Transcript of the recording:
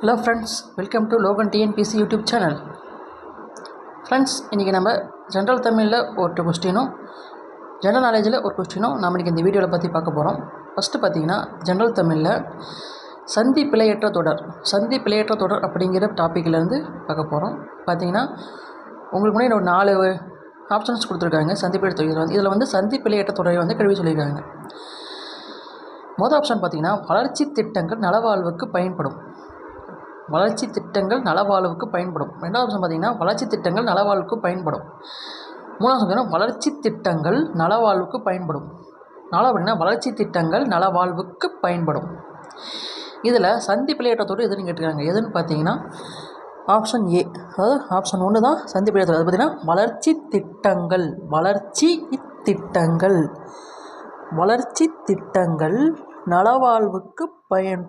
Hello friends, welcome to Logan TNPSC YouTube channel. Friends, இன்றைக்கி நம்ம general தமிழில் ஒரு கொஸ்டினும் ஜென்ரல் நாலேஜில் ஒரு கொஸ்டினும் நம்ம இன்றைக்கி இந்த வீடியோவில் பற்றி பார்க்க போகிறோம். ஃபஸ்ட்டு பார்த்திங்கன்னா, ஜென்ரல் தமிழில் சந்தி பிழையற்ற தொடர் அப்படிங்கிற டாப்பிக்கிலேருந்து பார்க்க போகிறோம். பார்த்திங்கன்னா, உங்களுக்கு முன்னாடி ஒரு 4 ஆப்ஷன்ஸ் கொடுத்துருக்காங்க. சந்தி பிழையற்ற தொடர் இதில் வந்து சந்தி பிழையற்ற தொடரை வந்து கழுவி சொல்லியிருக்காங்க. மொதல் ஆப்ஷன் பார்த்திங்கன்னா, வளர்ச்சி திட்டங்கள் நலவாழ்வுக்கு பயன்படும். வளர்ச்சி திட்டங்கள் நலவாழ்வுக்கு பயன்படும். ரெண்டாவது ஆப்ஷன் பார்த்திங்கன்னா, வளர்ச்சி திட்டங்கள் நலவாழ்வுக்கு பயன்படும். மூணாவது பார்த்திங்கன்னா, வளர்ச்சி திட்டங்கள் நலவாழ்வுக்கு பயன்படும். நாலாவது பார்த்திங்கன்னா, வளர்ச்சி திட்டங்கள் நலவாழ்வுக்கு பயன்படும். இதில் சந்தி பிழையற்ற தொடர் எதுன்னு கேட்டிருக்காங்க. எதுன்னு பார்த்தீங்கன்னா, ஆப்ஷன் ஏ, அதாவது ஆப்ஷன் 1 தான் சந்தி பிழையற்ற தொடர். அது பார்த்திங்கன்னா, வளர்ச்சி திட்டங்கள் நலவாழ்வுக்கு பயன்படும்.